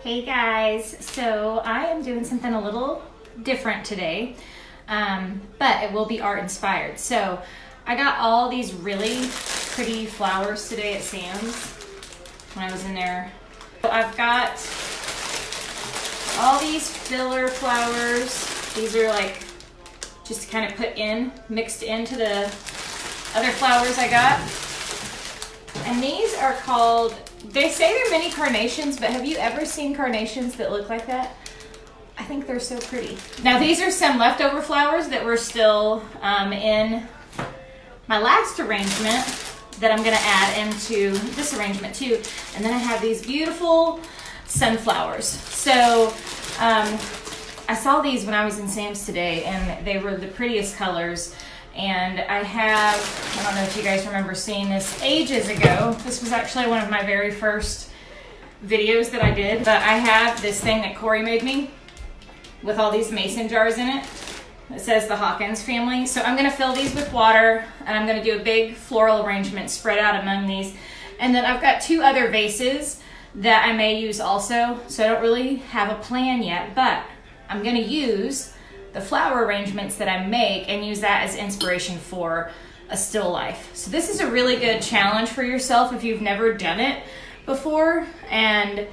Hey guys, so I am doing something a little different today, but it will be art inspired. So I got all these really pretty flowers today at Sam's when I was in there. So I've got all these filler flowers. These are like just to kind of put in, mixed into the other flowers I got. And these are called, they say they're mini carnations, but have you ever seen carnations that look like that? I think they're so pretty. Now these are some leftover flowers that were still in my last arrangement that I'm gonna add into this arrangement too. And then I have these beautiful sunflowers. So I saw these when I was in Sam's today and they were the prettiest colors. And I don't know if you guys remember seeing this ages ago. This was actually one of my very first videos that I did. But I have this thing that Corey made me with all these mason jars in it. It says the Hawkins family. So I'm gonna fill these with water and I'm gonna do a big floral arrangement spread out among these. And then I've got two other vases that I may use also. So I don't really have a plan yet, but I'm gonna use the flower arrangements that I make and use that as inspiration for a still life. So this is a really good challenge for yourself if you've never done it before. And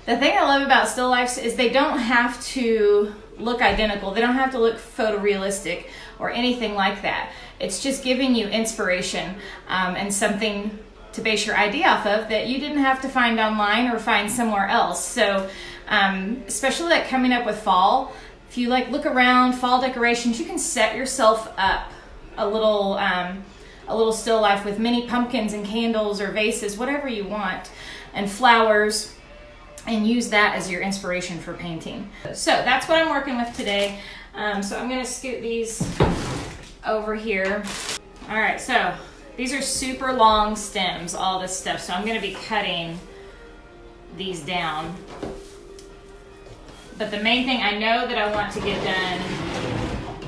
the thing I love about still lifes is they don't have to look identical. They don't have to look photorealistic or anything like that. It's just giving you inspiration and something to base your idea off of that you didn't have to find online or find somewhere else. So especially like coming up with fall, if you like look around fall decorations, you can set yourself up a little still life with mini pumpkins and candles or vases, whatever you want, and flowers, and use that as your inspiration for painting. So that's what I'm working with today. So I'm gonna scoot these over here. All right, so these are super long stems, all this stuff. So I'm gonna be cutting these down. But the main thing I know that I want to get done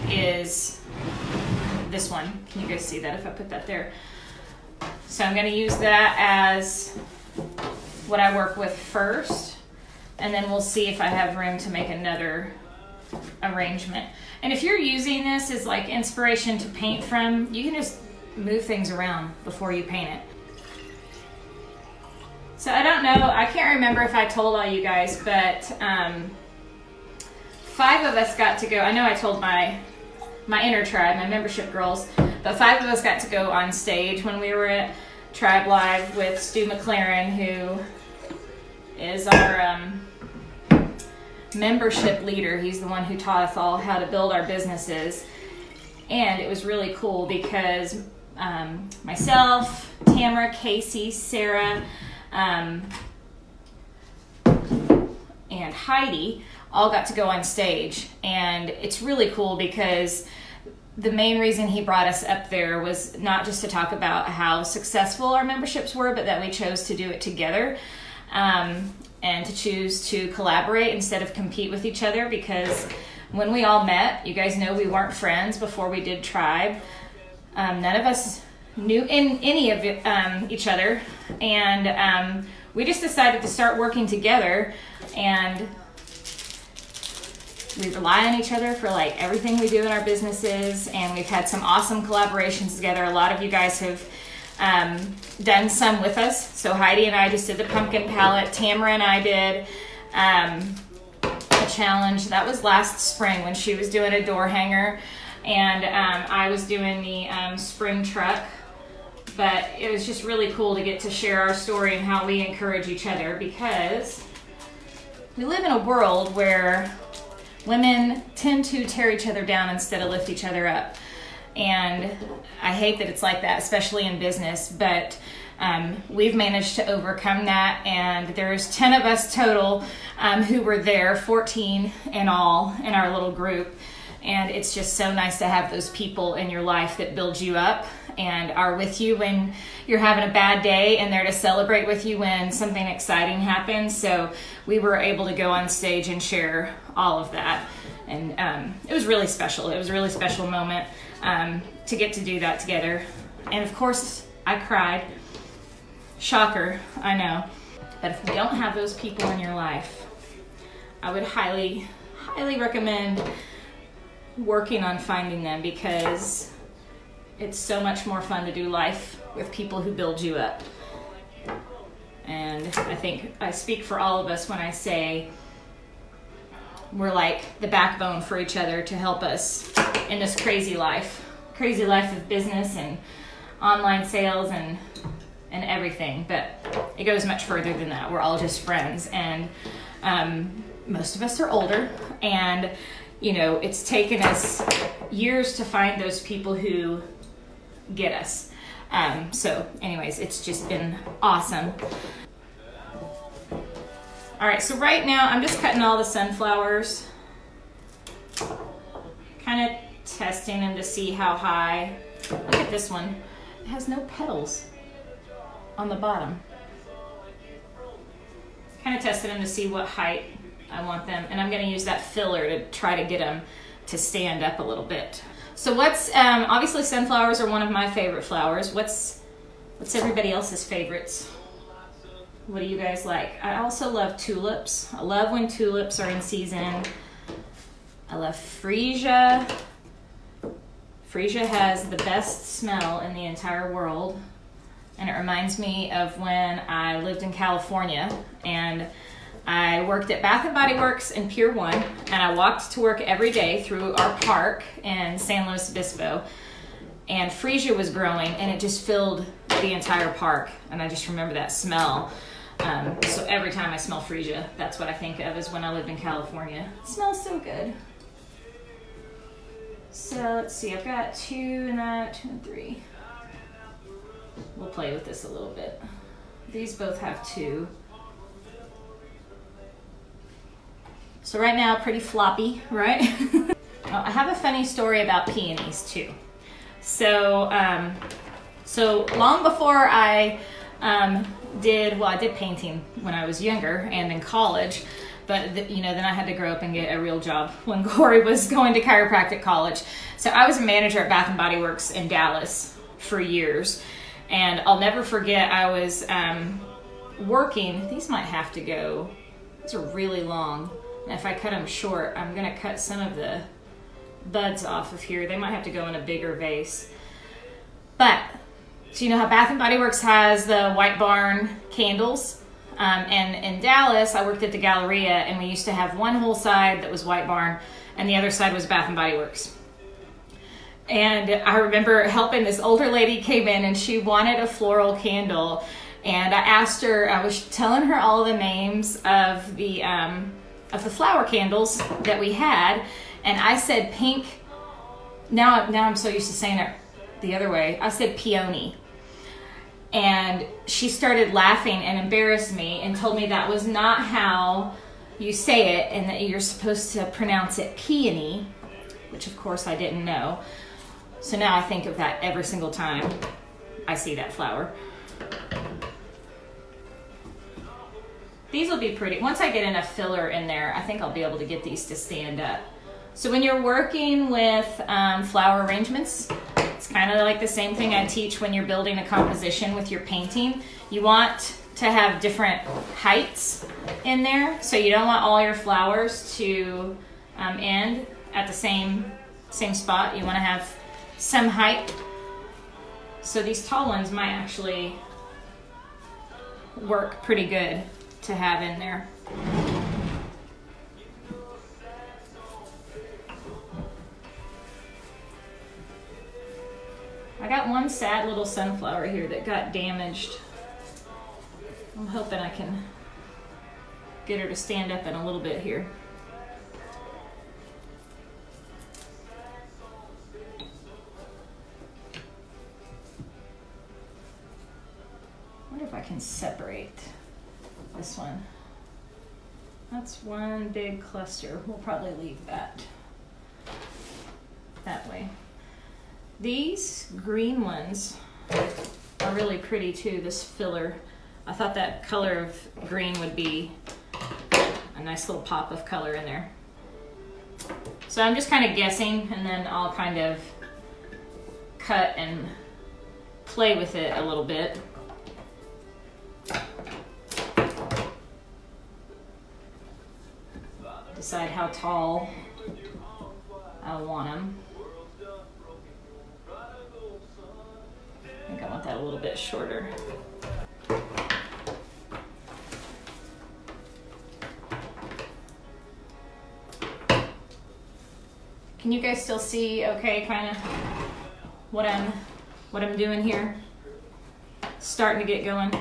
is this one. Can you guys see that if I put that there? So I'm gonna use that as what I work with first, and then we'll see if I have room to make another arrangement. And if you're using this as like inspiration to paint from, you can just move things around before you paint it. So I don't know, I can't remember if I told all you guys, but 5 of us got to go. I know I told my inner tribe, my membership girls, but 5 of us got to go on stage when we were at Tribe Live with Stu McLaren, who is our membership leader. He's the one who taught us all how to build our businesses. And it was really cool because myself, Tamara, Casey, Sarah, and Heidi all got to go on stage. And it's really cool because the main reason he brought us up there was not just to talk about how successful our memberships were, but that we chose to do it together and to choose to collaborate instead of compete with each other. Because when we all met, you guys know we weren't friends before we did Tribe. None of us knew any of each other, and we just decided to start working together, and we rely on each other for like everything we do in our businesses, and we've had some awesome collaborations together. A lot of you guys have done some with us. So Heidi and I just did the pumpkin palette. Tamara and I did a challenge. That was last spring when she was doing a door hanger, and I was doing the spring truck. But it was just really cool to get to share our story and how we encourage each other, because we live in a world where women tend to tear each other down instead of lift each other up. And I hate that it's like that, especially in business, but we've managed to overcome that. And there's 10 of us total who were there, 14 in all in our little group. And it's just so nice to have those people in your life that build you up and are with you when you're having a bad day, and there to celebrate with you when something exciting happens. So we were able to go on stage and share all of that. And it was really special. It was a really special moment to get to do that together. And of course, I cried. Shocker, I know. But if you don't have those people in your life, I would highly recommend working on finding them, because it's so much more fun to do life with people who build you up. And I think I speak for all of us when I say we're like the backbone for each other to help us in this crazy life of business and online sales and everything. But it goes much further than that. We're all just friends, and most of us are older, and you know, it's taken us years to find those people who get us. So anyways, it's just been awesome. All right, so right now I'm just cutting all the sunflowers, kind of testing them to see how high. Look at this one, it has no petals on the bottom. Kind of tested them to see what height I want them, and I'm going to use that filler to try to get them to stand up a little bit. So what's obviously sunflowers are one of my favorite flowers. What's everybody else's favorites? What do you guys like? I also love tulips. I love when tulips are in season. I love freesia. Freesia has the best smell in the entire world, and it reminds me of when I lived in California and I worked at Bath & Body Works in Pier 1, and I walked to work every day through our park in San Luis Obispo, and freesia was growing, and it just filled the entire park, and I just remember that smell. So every time I smell freesia, that's what I think of, is when I lived in California. It smells so good. So let's see, I've got 2 in that, 2 and 3. We'll play with this a little bit. These both have 2. So right now, pretty floppy, right? I have a funny story about peonies too. So, so long before I did painting when I was younger and in college, but you know, then I had to grow up and get a real job when Corey was going to chiropractic college. So I was a manager at Bath & Body Works in Dallas for years, and I'll never forget, I was working. These might have to go, these are really long. If I cut them short, I'm gonna cut some of the buds off of here. They might have to go in a bigger vase. But, so you know how Bath & Body Works has the White Barn candles? And in Dallas, I worked at the Galleria, and we used to have one whole side that was White Barn, and the other side was Bath & Body Works. And I remember helping, this older lady came in, and she wanted a floral candle. And I asked her, I was telling her all the names of the flower candles that we had, and I said pink. Now I'm so used to saying it the other way. I said peony, and she started laughing and embarrassed me and told me that was not how you say it, and that you're supposed to pronounce it peony, which of course I didn't know. So now I think of that every single time I see that flower. These will be pretty. Once I get enough filler in there, I think I'll be able to get these to stand up. So when you're working with flower arrangements, it's kind of like the same thing I teach when you're building a composition with your painting. You want to have different heights in there. So you don't want all your flowers to end at the same spot. You want to have some height. So these tall ones might actually work pretty good to have in there. I got one sad little sunflower here that got damaged. I'm hoping I can get her to stand up in a little bit here. I wonder if I can separate this one. That's one big cluster. We'll probably leave that way. These green ones are really pretty too, this filler. I thought that color of green would be a nice little pop of color in there. So I'm just kind of guessing, and then I'll kind of cut and play with it a little bit. decide how tall I want them. I think I want that a little bit shorter. Can you guys still see okay kind of what I'm doing here? Starting to get going.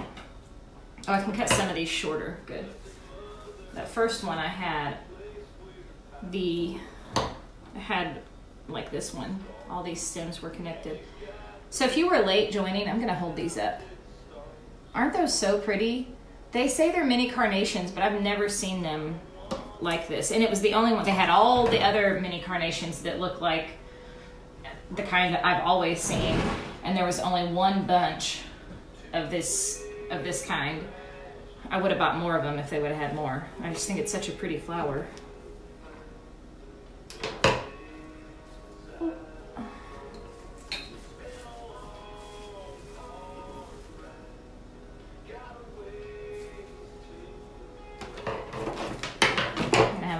Oh, I can cut some of these shorter. Good. That first one I had like this one. All these stems were connected. So if you were late joining, I'm gonna hold these up. Aren't those so pretty? They say they're mini carnations, but I've never seen them like this. And it was the only one. They had all the other mini carnations that look like the kind that I've always seen. And there was only one bunch of this kind. I would have bought more of them if they would have had more. I just think it's such a pretty flower.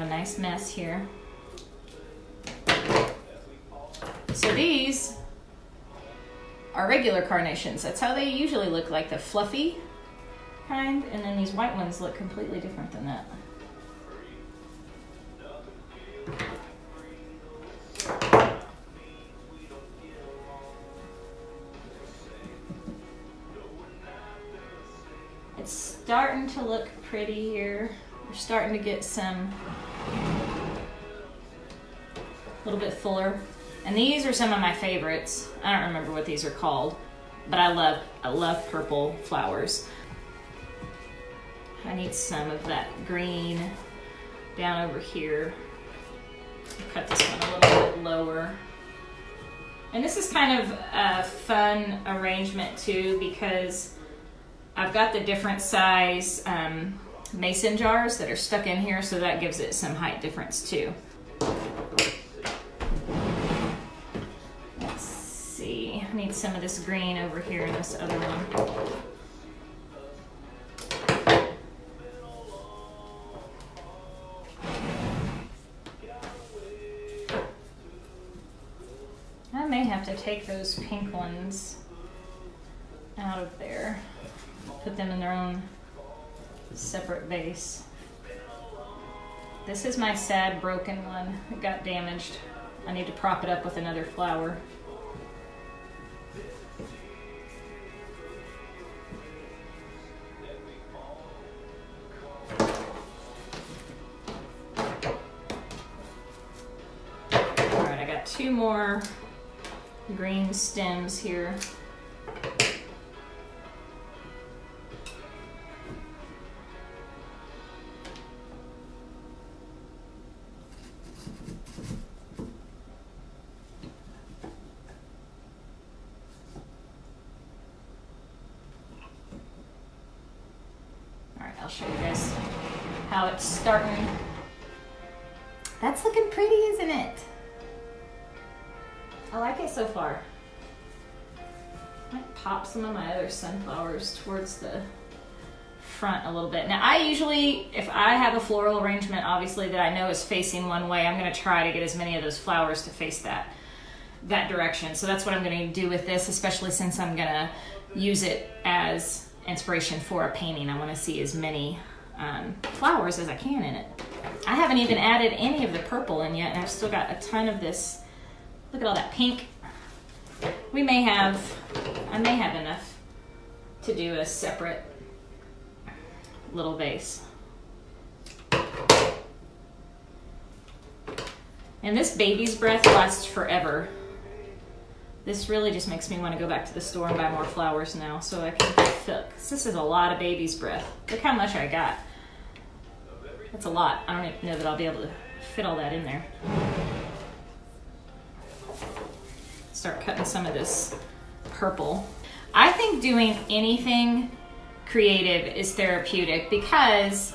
Nice mess here. So these are regular carnations. That's how they usually look, like the fluffy kind, and then these white ones look completely different than that. It's starting to look pretty here. We're starting to get some a little bit fuller. And these are some of my favorites. I don't remember what these are called, but I love purple flowers. I need some of that green down over here. Cut this one a little bit lower. And this is kind of a fun arrangement too, because I've got the different size mason jars that are stuck in here, so that gives it some height difference too. Let's see, I need some of this green over here in this other one. I may have to take those pink ones out of there, put them in their own separate vase. This is my sad broken one. It got damaged. I need to prop it up with another flower. Alright, I got two more green stems here. I'll show you guys how it's starting. That's looking pretty, isn't it? I like it so far. I might pop some of my other sunflowers towards the front a little bit. Now I usually, if I have a floral arrangement obviously that I know is facing one way, I'm going to try to get as many of those flowers to face that direction. So that's what I'm going to do with this, especially since I'm going to use it as inspiration for a painting. I want to see as many flowers as I can in it. I haven't even added any of the purple in yet, and I've still got a ton of this. Look at all that pink. I may have enough to do a separate little vase. And this baby's breath lasts forever. This really just makes me want to go back to the store and buy more flowers now so I can fill. This is a lot of baby's breath. Look how much I got. That's a lot. I don't even know that I'll be able to fit all that in there. Start cutting some of this purple. I think doing anything creative is therapeutic, because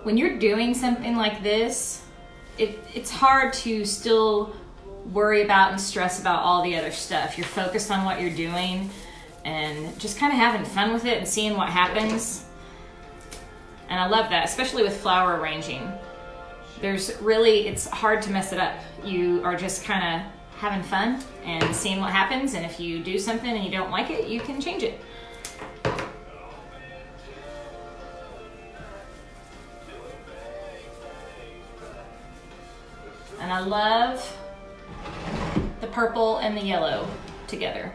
when you're doing something like this, it's hard to still worry about and stress about all the other stuff. You're focused on what you're doing and just kind of having fun with it and seeing what happens. And I love that, especially with flower arranging. it's hard to mess it up. You are just kind of having fun and seeing what happens, and if you do something and you don't like it, you can change it. And I love the purple and the yellow together.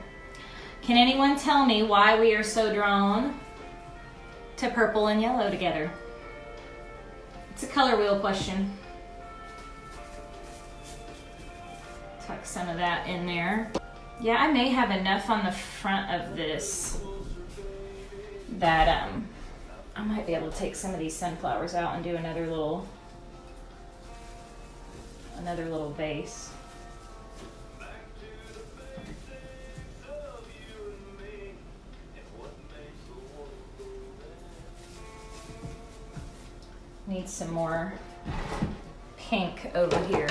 Can anyone tell me why we are so drawn to purple and yellow together? It's a color wheel question. Tuck some of that in there. Yeah, I may have enough on the front of this that I might be able to take some of these sunflowers out and do another little vase. Need some more pink over here.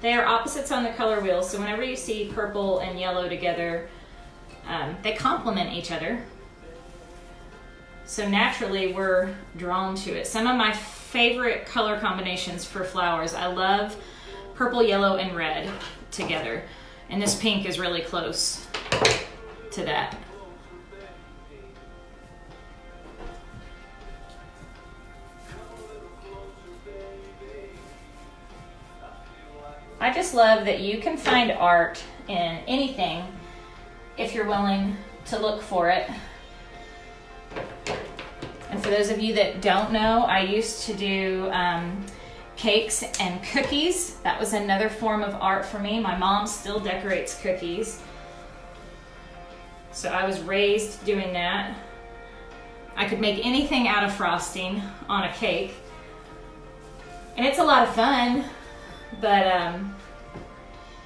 They are opposites on the color wheel, so whenever you see purple and yellow together, they complement each other. So naturally we're drawn to it. Some of my favorite color combinations for flowers, I love purple, yellow, and red together. And this pink is really close to that. I just love that you can find art in anything if you're willing to look for it. And for those of you that don't know, I used to do cakes and cookies. That was another form of art for me. My mom still decorates cookies. So I was raised doing that. I could make anything out of frosting on a cake. And it's a lot of fun, but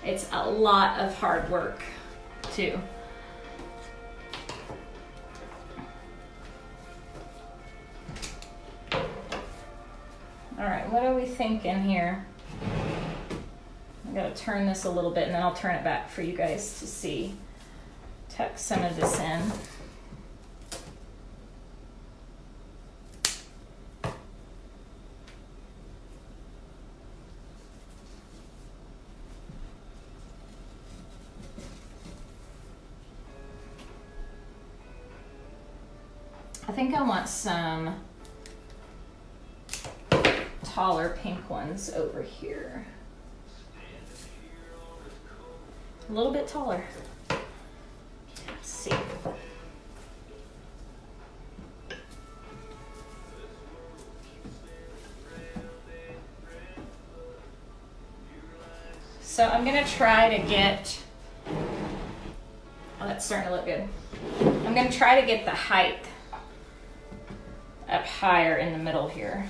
it's a lot of hard work too. All right, what are we thinking here? I gotta turn this a little bit and then I'll turn it back for you guys to see. Tuck some of this in. I think I want some taller pink ones over here. A little bit taller. Let's see. So I'm gonna try to get, oh, that's starting to look good. I'm gonna try to get the height up higher in the middle here.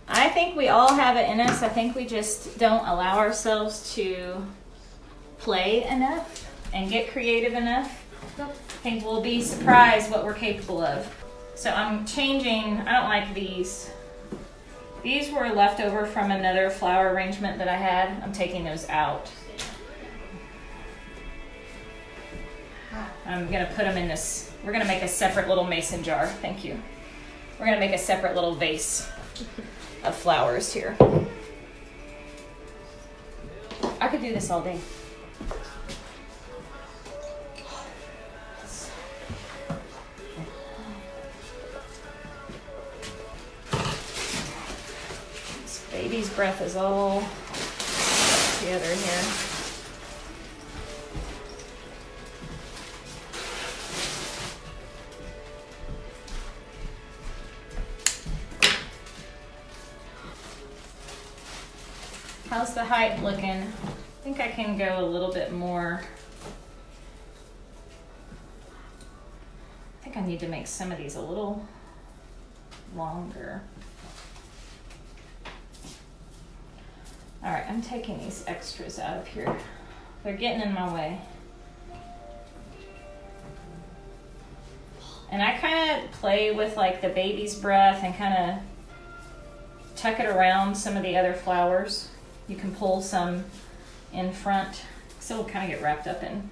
I think we all have it in us. I think we just don't allow ourselves to play enough and get creative enough. I think we'll be surprised what we're capable of. So I'm changing, I don't like these. These were left over from another flower arrangement that I had. I'm taking those out. I'm gonna put them in this, we're gonna make a separate little mason jar. Thank you. We're gonna make a separate little vase of flowers here. I could do this all day. This baby's breath is all together here. How's the height looking? I think I can go a little bit more. I think I need to make some of these a little longer. All right, I'm taking these extras out of here. They're getting in my way. And I kind of play with like the baby's breath and kind of tuck it around some of the other flowers. You can pull some in front, so it'll kind of get wrapped up in.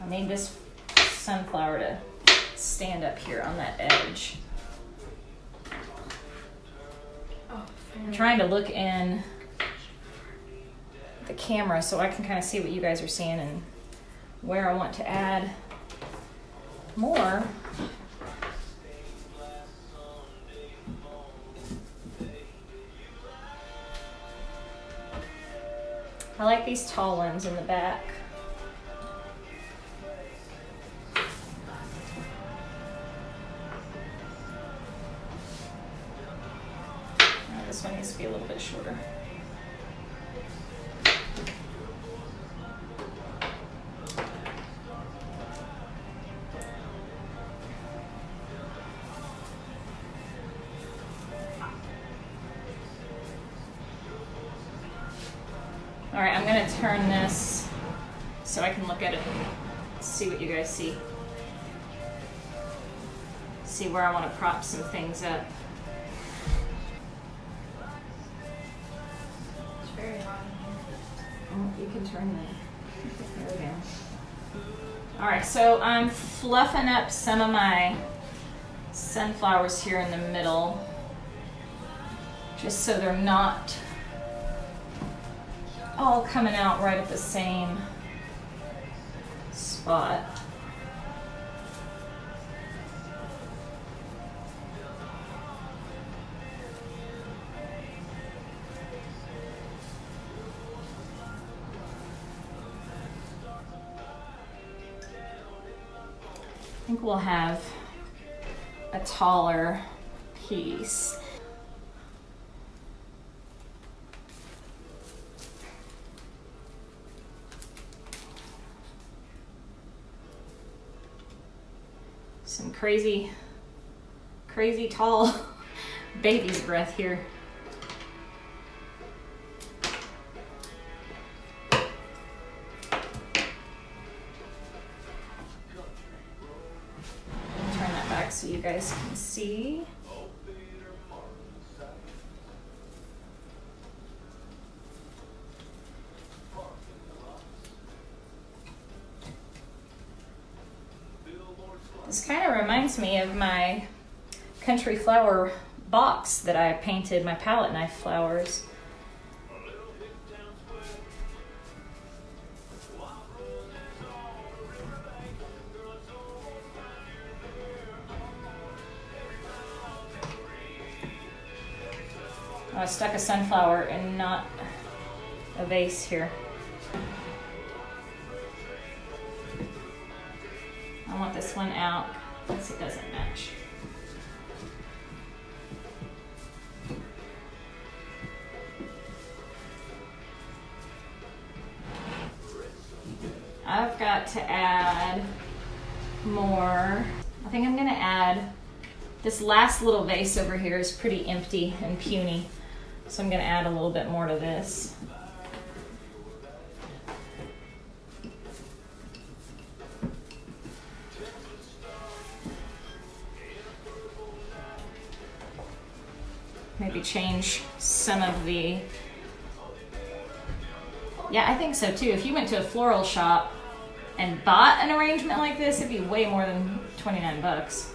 I need this sunflower to stand up here on that edge. I'm trying to look in the camera so I can kind of see what you guys are seeing and where I want to add more. I like these tall ones in the back. This one needs to be a little bit shorter. All right, I'm gonna turn this so I can look at it and see what you guys see. See where I want to prop some things up. It's very hot in here. Oh, you can turn that. There we go. All right, so I'm fluffing up some of my sunflowers here in the middle, just so they're not all coming out right at the same spot. I think we'll have a taller piece. Some crazy tall baby's breath here. Turn that back so you guys can see. This kind of reminds me of my country flower box that I painted, my palette knife flowers. Oh, I stuck a sunflower and not a vase here. I want this one out because it doesn't match. I've got to add more. I think I'm gonna add, this last little vase over here is pretty empty and puny, so I'm gonna add a little bit more to this. Maybe change some of the, yeah, I think so too. If you went to a floral shop and bought an arrangement like this, it'd be way more than 29 bucks.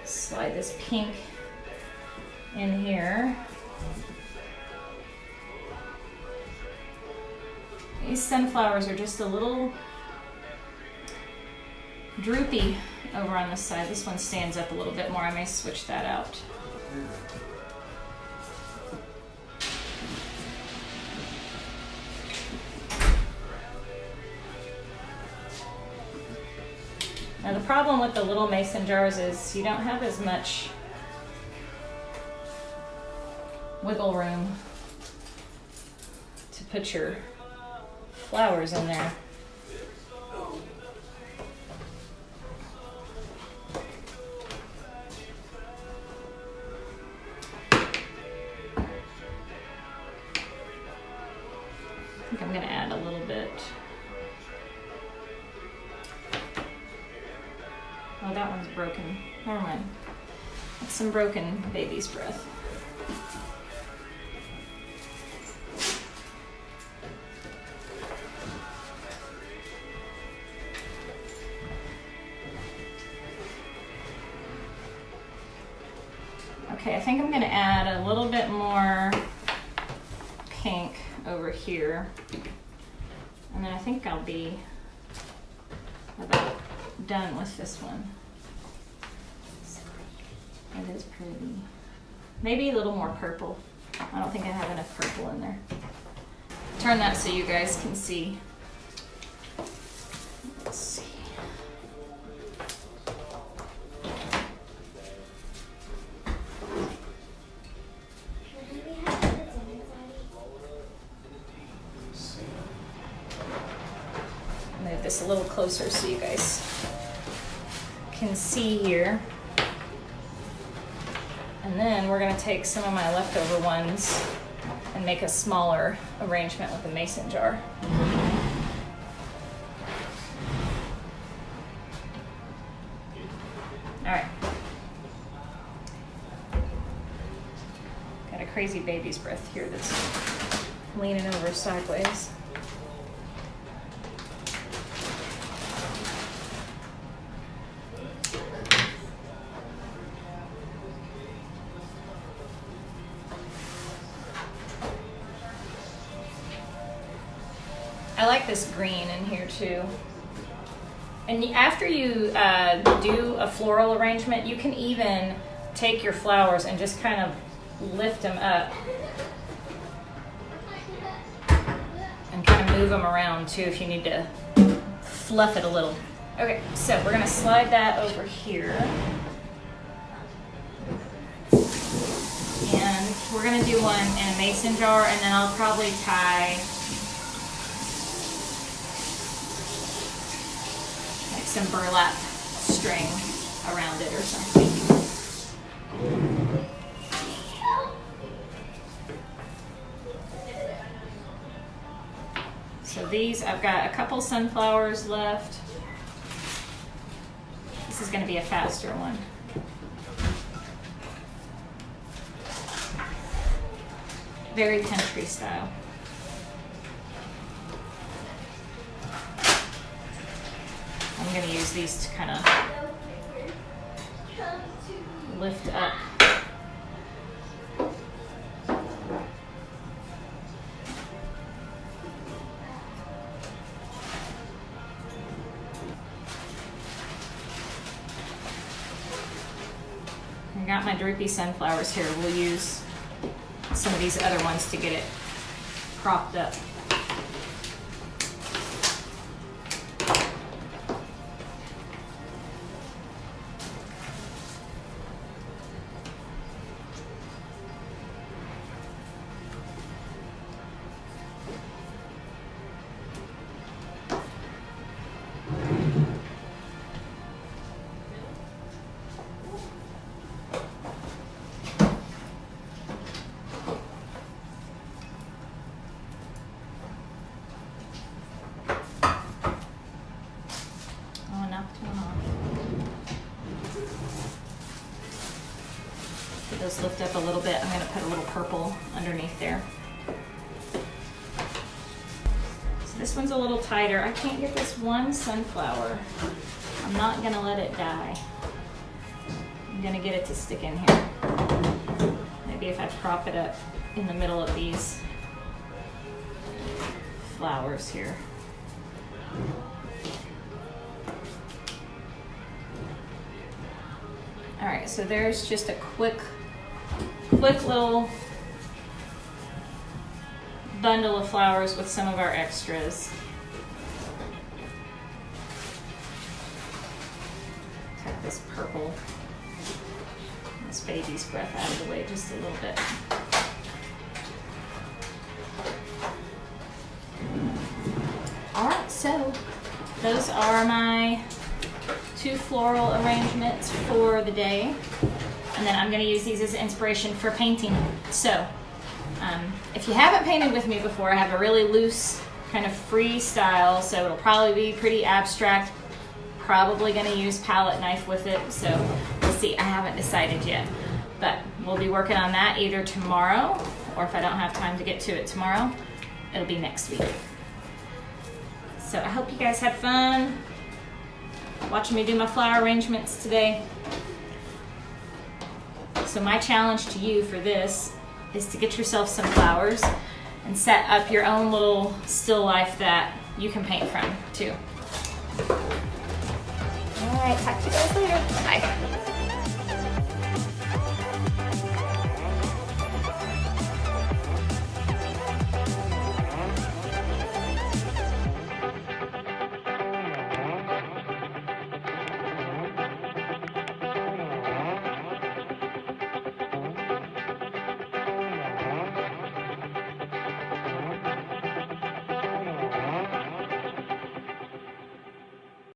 Slide this pink in here. These sunflowers are just a little droopy over on this side. This one stands up a little bit more. I may switch that out. Now the problem with the little mason jars is you don't have as much wiggle room to put your flowers in there. think I'm gonna add a little bit. Oh, that one's broken. Never mind. That's some broken baby's breath. Okay, I think I'm gonna add a little bit more pink over here. And then I think I'll be about done with this one. It is pretty. Maybe a little more purple. I don't think I have enough purple in there. Turn that so you guys can see. Let's see. Move this a little closer so you guys can see here. And then we're going to take some of my leftover ones and make a smaller arrangement with a mason jar. All right. Got a crazy baby's breath here that's leaning over sideways. I like this green in here too. And after you do a floral arrangement, you can even take your flowers and just kind of lift them up and kind of move them around too if you need to fluff it a little. Okay, so we're gonna slide that over here. And we're gonna do one in a mason jar, and then I'll probably tie some burlap string around it or something. So these, I've got a couple sunflowers left. This is going to be a faster one. Very country style. I'm going to use these to kind of lift up. I got my droopy sunflowers here. We'll use some of these other ones to get it propped up. Those lift up a little bit. I'm going to put a little purple underneath there. So this one's a little tighter. I can't get this one sunflower. I'm not going to let it die. I'm going to get it to stick in here. Maybe if I prop it up in the middle of these flowers here. All right, so there's just a quick little bundle of flowers with some of our extras. Take this purple, this baby's breath out of the way just a little bit. All right, so those are my 2 floral arrangements for the day. And then I'm going to use these as inspiration for painting. So If you haven't painted with me before, I have a really loose kind of freestyle, so it'll probably be pretty abstract. Probably going to use palette knife with it, so we'll see. I haven't decided yet, but we'll be working on that either tomorrow, or if I don't have time to get to it tomorrow, it'll be next week. So I hope you guys had fun watching me do my flower arrangements today. So my challenge to you for this is to get yourself some flowers and set up your own little still life that you can paint from too. All right, talk to you guys later. Bye.